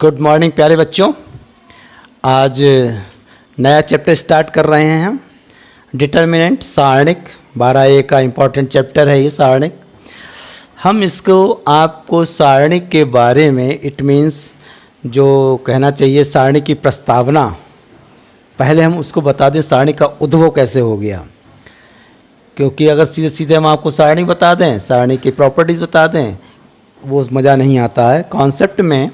Good morning प्यारे बच्चों। आज नया चैप्टर स्टार्ट कर रहे हैं हम, डिटर्मिनेंट सारणिक। 12A का इम्पॉर्टेंट चैप्टर है ये सारणिक। हम इसको आपको सारणिक के बारे में, इट मीन्स जो कहना चाहिए सारणिक की प्रस्तावना, पहले हम उसको बता दें सारणिक का उद्भव कैसे हो गया। क्योंकि अगर सीधे सीधे हम आपको सारणिक बता दें, सारणिक की प्रॉपर्टीज़ बता दें, वो मज़ा नहीं आता है। कॉन्सेप्ट में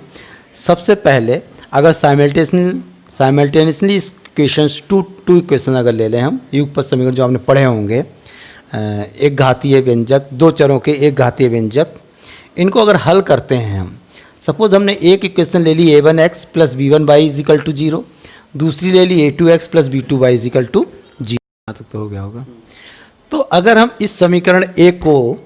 सबसे पहले अगर साइमल्टेनियसली इक्वेशंस टू इक्वेशन अगर ले लें हम, युगपत समीकरण जो आपने पढ़े होंगे, एक घातीय व्यंजक, दो चरों के एक घातीय व्यंजक, इनको अगर हल करते हैं हम, सपोज हमने एक इक्वेशन ले ली a1x plus b1y is equal to 0, दूसरी ले ली a2x plus b2y is equal to 0, यहाँ तक तो हो गया होगा। तो अगर हम इस समीकरण a को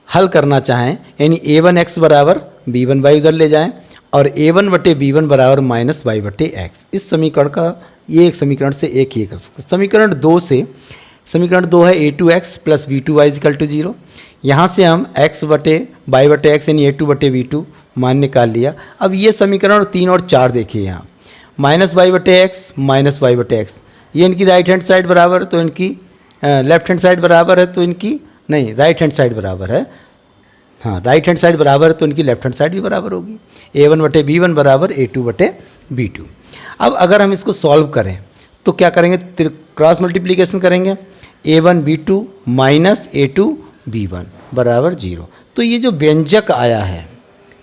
हल करना चाहें, यानी a1x बराबर b1y उधर ले जाएं और a1 बटे b1 बराबर माइनस y बटे x, इस समीकरण का ये एक समीकरण से एक ही कर सकते हैं। समीकरण 2 से, समीकरण 2 है a2x plus b2y is equal to 0, यहाँ से हम x बटे y बटे x यानी a2 बटे b2 मान निकाल लिया। अब ये समीकरण 3 और 4 देखिए, यहाँ माइनस y बटे x माइनस y बटे x, ये इनकी राइट हैंड साइड बराबर, तो इनकी लेफ्ट हैंड साइड बराबर है, तो इनकी नहीं राइट हैंड साइड बराबर है, हाँ राइट हैंड साइड बराबर है, तो इनकी लेफ्ट हैंड साइड भी बराबर होगी। a1 बटे b1 बराबर a2 बटे b2। अब अगर हम इसको सॉल्व करें तो क्या करेंगे, क्रॉस मल्टीप्लिकेशन करेंगे, a1 b2 minus a2 b1 बराबर 0। तो ये जो व्यंजक आया है,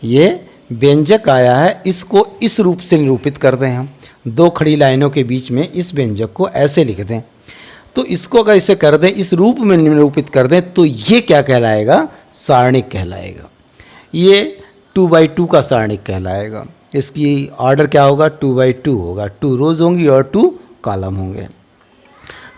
ये व्यंजक आया है, इसको इस रूप से निरूपित कर दें हम, दो खड़ी लाइनों के बीच में इस व्यंजक को ऐसे लिख दें। तो इसको अगर इसे कर दें, इस रूप में निरूपित कर दें, तो ये क्या कहलाएगा, सारणिक कहलाएगा। ये 2×2 का सारणिक कहलाएगा। इसकी ऑर्डर क्या होगा, 2×2 होगा, 2 रोज होंगी और 2 कॉलम होंगे।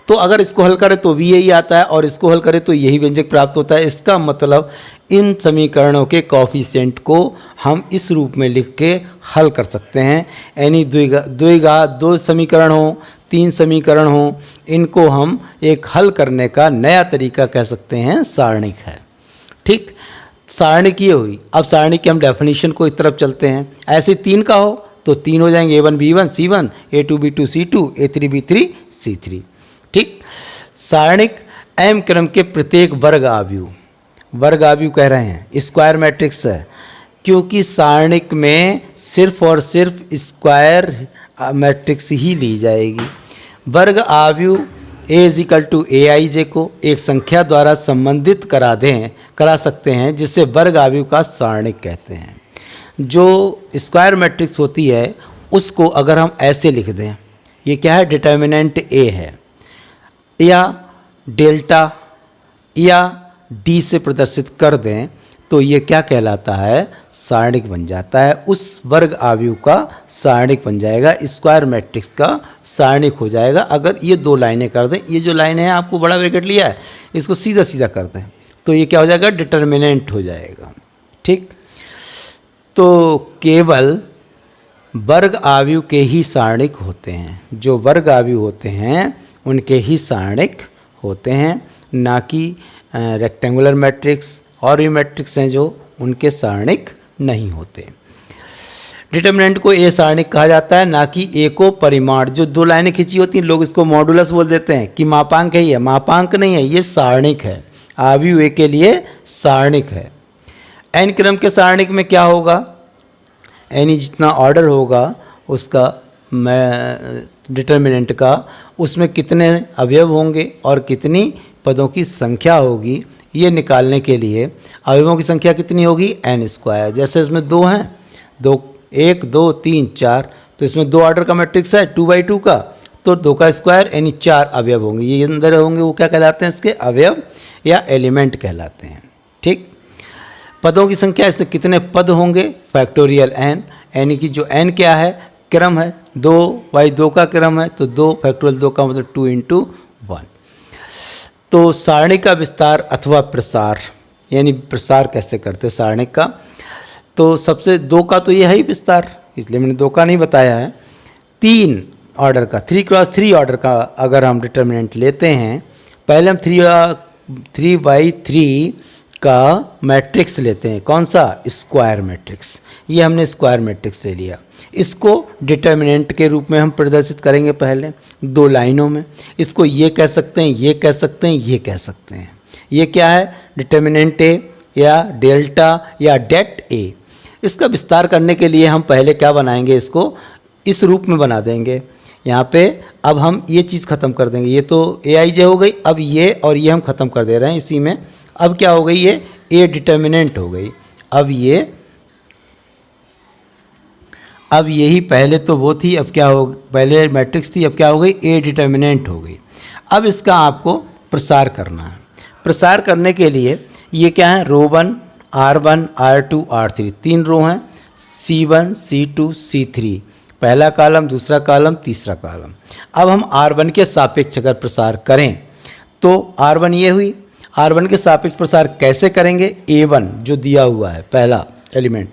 तो अगर इसको हल करें तो भी यही आता है, और इसको हल करें तो यही व्यंजक प्राप्त होता है। इसका मतलब इन समीकरणों के कोएफिशिएंट को हम इस रूप में लिख के हल कर सकते हैं। यानी द्विघात, दो समीकरण हो, 3 समीकरण हो, इनको हम एक हल करने का नया तरीका कह सकते हैं, सारणिक है। ठीक, सारणिक ये हुई। अब सारणिक की हम डेफिनेशन को इस तरफ चलते हैं। ऐसे 3 का हो तो 3 हो जाएंगे, a1 b1 c1, a2 b2 c2, a3 b3 c3। ठीक, सारणिक m क्रम के प्रत्येक वर्ग आव्यूह कह रहे हैं, स्क्वायर मैट्रिक्स है, क्योंकि सारणिक में सिर्फ और सिर्फ स्क्वायर मैट्रिक्स ही ली जाएगी। वर्ग आव्यूह a इजिकल टू aij को एक संख्या द्वारा संबंधित करा सकते हैं, जिसे वर्ग आव्यूह का सारणिक कहते हैं। जो स्क्वायर मैट्रिक्स होती है उसको अगर हम ऐसे लिख दें, ये क्या है, डिटर्मिनेंट a है, या डेल्टा या d से प्रदर्शित कर दें, तो ये क्या कहलाता है, सारणिक बन जाता है। उस वर्ग आव्यूह का सारणिक बन जाएगा, स्क्वायर मैट्रिक्स का सारणिक हो जाएगा। अगर ये 2 लाइनें कर दें, ये जो लाइन है आपको बड़ा ब्रैकेट लिया है, इसको सीधा सीधा कर दें, तो ये क्या हो जाएगा, डिटर्मिनेंट हो जाएगा। ठीक, तो केवल वर्ग आव्यूह के ही सारणिक होते हैं, जो वर्ग आव्यूह होते हैं उनके ही सारणिक होते हैं, ना कि रेक्टेंगुलर मैट्रिक्स और भी मैट्रिक्स हैं जो उनके सारणिक नहीं होते। डिटर्मिनेंट को ए सारणिक कहा जाता है, ना कि ए को परिमाण। जो 2 लाइनें खींची होती हैं, लोग इसको मॉडुलस बोल देते हैं कि मापांक है, ये मापांक नहीं है, ये सारणिक है, आव्यूह ए के लिए सारणिक है। एन क्रम के सारणिक में क्या होगा, यानी जितना ऑर्डर होगा उसका डिटर्मिनेंट का, उसमें कितने अवयव होंगे और कितनी पदों की संख्या होगी, ये निकालने के लिए अवयवों की संख्या कितनी होगी, n स्क्वायर। जैसे इसमें 2 हैं, 1 2 3 4, तो इसमें 2 ऑर्डर का मैट्रिक्स है 2×2 का, तो 2 का स्क्वायर यानी 4 अवयव होंगे। ये अंदर होंगे, वो क्या कहलाते हैं, इसके अवयव या एलिमेंट कहलाते हैं। ठीक, पदों की संख्या, इससे कितने पद होंगे, फैक्टोरियल n, यानी कि जो n क्या है, क्रम है, 2×2 का क्रम है, तो 2 फैक्टोरियल 2 का मतलब 2 × 1। तो सारणिक का विस्तार अथवा प्रसार, यानी प्रसार कैसे करते सारणिक का, तो सबसे 2 का तो ये है ही विस्तार, इसलिए मैंने 2 का नहीं बताया है। 3 ऑर्डर का, 3×3 ऑर्डर का अगर हम डिटर्मिनेंट लेते हैं, पहले हम 3×3 का मैट्रिक्स लेते हैं। कौन सा? Square matrix. ये हमने स्क्वायर मैट्रिक्स ले लिया। इसको डिटर्मिनेंट के रूप में हम प्रदर्शित करेंगे पहले 2 लाइनों में। इसको ये कह सकते हैं, ये कह सकते हैं, ये कह सकते हैं। ये क्या है? डिटर्मिनेंट ए या डेल्टा या डेट ए। इसका विस्तार करने के लिए हम पहले क्या बनाएंगे? इसको इस रूप में बना देंगे। यहाँ पे अब हम ये चीज़ ख़त्म कर देंगे। ये तो ए आई जे हो गई। अब ये और ये हम ख़त्म कर दे रहे हैं इसी में। अब क्या हो गई? ये ए डिटर्मिनेंट हो गई। अब यही पहले तो वो थी, अब क्या हो? पहले मैट्रिक्स थी, अब क्या हो गई? ए डिटर्मिनेंट हो गई। अब इसका आपको प्रसार करना है। प्रसार करने के लिए ये क्या है? रो 1, R1, R2, R3 3 रो हैं। C1, C2, C3 पहला कॉलम, दूसरा कॉलम, तीसरा कॉलम। अब हम R1 के सापेक्ष अगर प्रसार करें तो R1 ये हुई। R1 के सापेक्ष प्रसार कैसे करेंगे? A1 जो दिया हुआ है पहला एलिमेंट,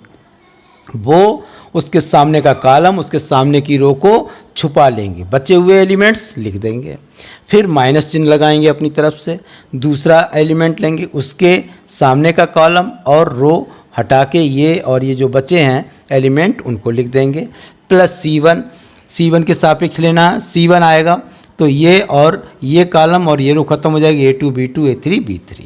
वो उसके सामने का कॉलम, उसके सामने की रो को छुपा लेंगे, बचे हुए एलिमेंट्स लिख देंगे। फिर माइनस चिन्ह लगाएंगे अपनी तरफ से। दूसरा एलिमेंट लेंगे, उसके सामने का कॉलम और रो हटा के ये और ये जो बचे हैं एलिमेंट उनको लिख देंगे। प्लस C1 के सापेक्ष लेना, C1 आएगा तो ये और ये कॉलम और ये रो खत्म हो जाएगी, A2, B2, A3, B3।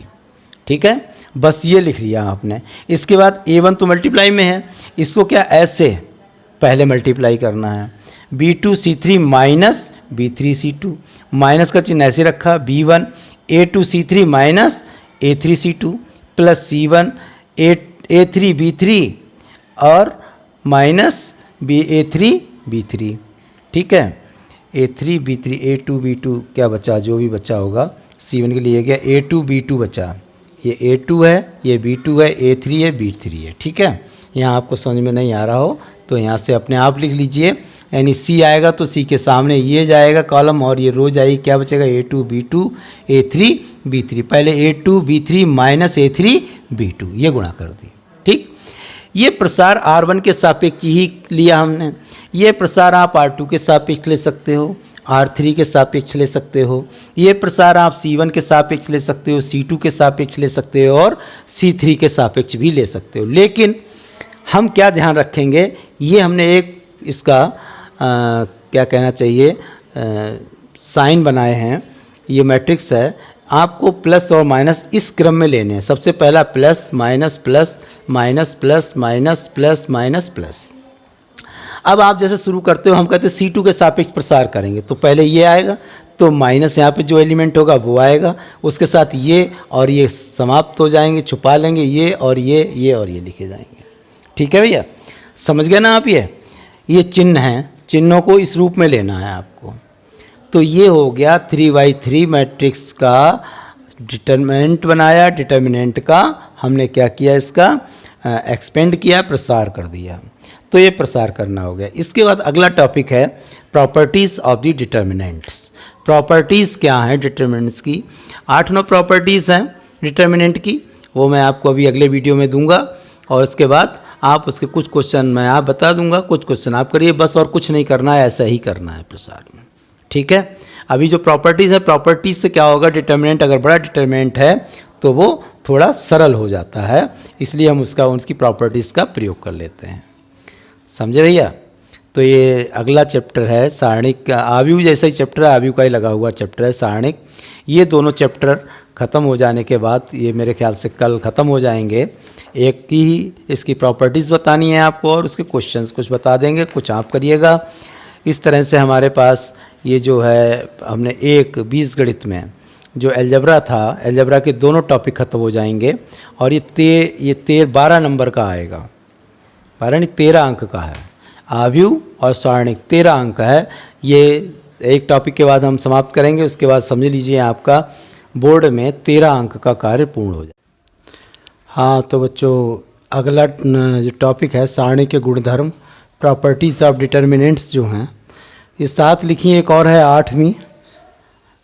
ठीक है, बस ये लिख लिया आपने। इसके बाद A1 तो मल्टीप्लाई में है, इसको क्या ऐसे पहले मल्टीप्लाई करना है। B2 C3 minus B3 C2, minus का चिन्ह ऐसे रखा। B1 A2 C3 minus A3 C2 plus C1 A3 B3 और माइनस A3 B3। ठीक है, A3 B3 A2 B2 क्या बचा? जो भी बचा होगा C1 के लिए गया A2 B2 बचा। ये A2 है, ये B2 है, A3 है, B3 है। ठीक है, यहाँ आपको समझ में नहीं आ रहा हो तो यहाँ से अपने आप लिख लीजिए। यानी C आएगा तो C के सामने ये जाएगा कॉलम और ये रो जाएगी। क्या बचेगा? A2 B2 A3 B3। पहले A2 B3 minus A3 B2 ये गुणा कर दी। ठीक, ये प्रसार R1 के सापेक्ष ही लिया हमने। ये प्रसार आप R2 के सापेक्ष ले सकते हो, R3 के सापेक्ष ले सकते हो। ये प्रसार आप C1 के सापेक्ष ले सकते हो, C2 के सापेक्ष ले सकते हो और C3 के सापेक्ष भी ले सकते हो। लेकिन हम क्या ध्यान रखेंगे? ये हमने एक इसका क्या कहना चाहिए साइन बनाए हैं। ये मैट्रिक्स है, आपको प्लस और माइनस इस क्रम में लेने हैं। सबसे पहला plus minus plus minus plus minus plus minus plus. अब आप जैसे शुरू करते हो, हम कहते हैं C2 के सापेक्ष प्रसार करेंगे तो पहले ये आएगा तो माइनस यहाँ पे जो एलिमेंट होगा वो आएगा, उसके साथ ये और ये समाप्त हो जाएंगे, छुपा लेंगे ये और ये और ये लिखे जाएंगे। ठीक है भैया, समझ गए ना आप? ये चिन्ह हैं, चिन्हों को इस रूप में लेना है आपको। तो ये हो गया 3×3 मैट्रिक्स का डिटर्मिनेंट बनाया। डिटर्मिनेंट का हमने क्या किया? इसका एक्सपेंड किया, प्रसार कर दिया। तो ये प्रसार करना हो गया। इसके बाद अगला टॉपिक है properties of the determinants. Properties क्या हैं डिटर्मिनेंट्स की? 8-9 प्रॉपर्टीज़ हैं डिटर्मिनेंट की, वो मैं आपको अभी अगले वीडियो में दूंगा। और उसके बाद आप उसके कुछ क्वेश्चन मैं आप बता दूंगा, कुछ क्वेश्चन आप करिए बस, और कुछ नहीं करना है, ऐसा ही करना है प्रसार में। ठीक है, अभी जो प्रॉपर्टीज़ है, प्रॉपर्टीज़ से क्या होगा? डिटर्मिनेंट अगर बड़ा डिटर्मिनेंट है तो वो थोड़ा सरल हो जाता है, इसलिए हम उसकी प्रॉपर्टीज़ का प्रयोग कर लेते हैं। समझे भैया? तो ये अगला चैप्टर है सारणिक का। आव्यूह जैसा ही चैप्टर है, आव्यूह का ही लगा हुआ चैप्टर है सारणिक। ये दोनों चैप्टर ख़त्म हो जाने के बाद, ये मेरे ख्याल से कल ख़त्म हो जाएंगे। एक ही इसकी प्रॉपर्टीज़ बतानी है आपको और उसके क्वेश्चंस कुछ बता देंगे, कुछ आप करिएगा। इस तरह से हमारे पास ये जो है, हमने एक बीजगणित में जो अलजेब्रा था, अलजेब्रा के दोनों टॉपिक ख़त्म हो जाएंगे और ये 12 नंबर का आएगा। 12 नहीं 13 अंक का है। आव्यूह और सारणिक 13 अंक है। ये एक टॉपिक के बाद हम समाप्त करेंगे, उसके बाद समझ लीजिए आपका बोर्ड में 13 अंक का कार्य पूर्ण हो जाए। हाँ तो बच्चों, अगला जो टॉपिक है सारणी के गुणधर्म, प्रॉपर्टीज़ ऑफ डिटर्मिनेंट्स जो हैं, ये 7 लिखी, एक और है 8वीं,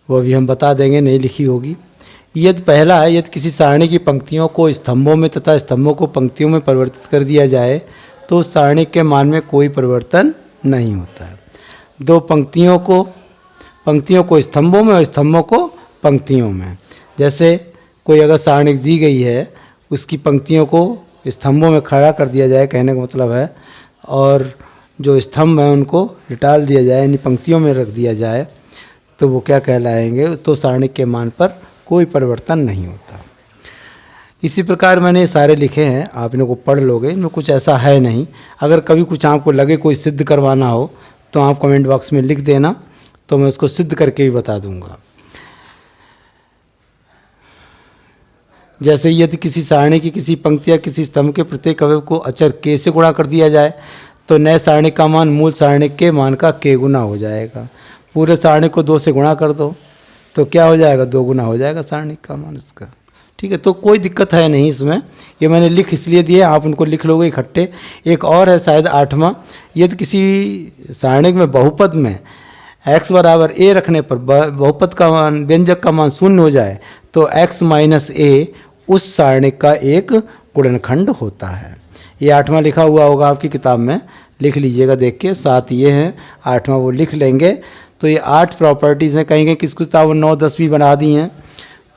वो भी हम बता देंगे, नहीं लिखी होगी। यदि पहला है, यदि किसी सारणी की पंक्तियों को स्तंभों में तथा स्तंभों को पंक्तियों में परिवर्तित कर दिया जाए तो उस सारणी के मान में कोई परिवर्तन नहीं होता है। 2 पंक्तियों को स्तंभों में और स्तंभों को पंक्तियों में। जैसे कोई अगर सारणी दी गई है उसकी पंक्तियों को स्तंभों में खड़ा कर दिया जाए, कहने का मतलब है, और जो स्तंभ हैं उनको लिटाल दिया जाए, यानी पंक्तियों में रख दिया जाए, तो वो क्या कहलाएंगे? तो सारणिक के मान पर कोई परिवर्तन नहीं होता। इसी प्रकार मैंने ये सारे लिखे हैं, आप इनको पढ़ लोगे, इनमें कुछ ऐसा है नहीं। अगर कभी कुछ आपको लगे कोई सिद्ध करवाना हो तो आप कमेंट बॉक्स में लिख देना, तो मैं उसको सिद्ध करके ही बता दूंगा। जैसे यदि किसी सारणी की किसी पंक्ति या किसी स्तंभ के प्रत्येक अवयव को अचर k से गुणा कर दिया जाए तो नए सारणी का मान मूल सारणी के मान का k गुना हो जाएगा। पूरे सारणी को 2 से गुणा कर दो तो क्या हो जाएगा? 2 गुना हो जाएगा सारणी का मान इसका। ठीक है, तो कोई दिक्कत है नहीं इसमें। ये मैंने लिख इसलिए दिए, आप उनको लिख लोगे इकट्ठे। एक और है शायद 8वां, यदि किसी सारणिक में बहुपद में x बराबर a रखने पर बहुपद का मान, व्यंजक का मान 0 हो जाए तो x माइनस a उस सारणिक का एक गुणनखंड होता है। ये 8वां लिखा हुआ होगा आपकी किताब में, लिख लीजिएगा देख के। 7 ये हैं, 8वां वो लिख लेंगे। तो ये 8 प्रॉपर्टीज़ हैं, कहीं कहीं किस किताब 9-10 भी बना दी हैं,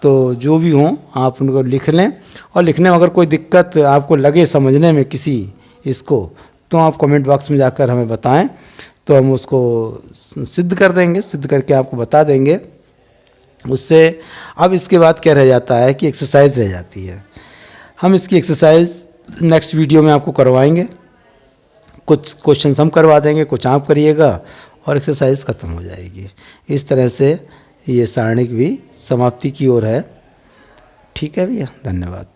तो जो भी हों आप उनको लिख लें। और लिखने में अगर कोई दिक्कत आपको लगे समझने में किसी इसको, तो आप कमेंट बॉक्स में जाकर हमें बताएं, तो हम उसको सिद्ध कर देंगे, सिद्ध करके आपको बता देंगे। उससे अब इसके बाद क्या रह जाता है कि एक्सरसाइज रह जाती है। हम इसकी एक्सरसाइज नेक्स्ट वीडियो में आपको करवाएंगे। कुछ क्वेश्चंस हम करवा देंगे, कुछ आप करिएगा और एक्सरसाइज ख़त्म हो जाएगी। इस तरह से ये सारणिक भी समाप्ति की ओर है। ठीक है भैया, धन्यवाद।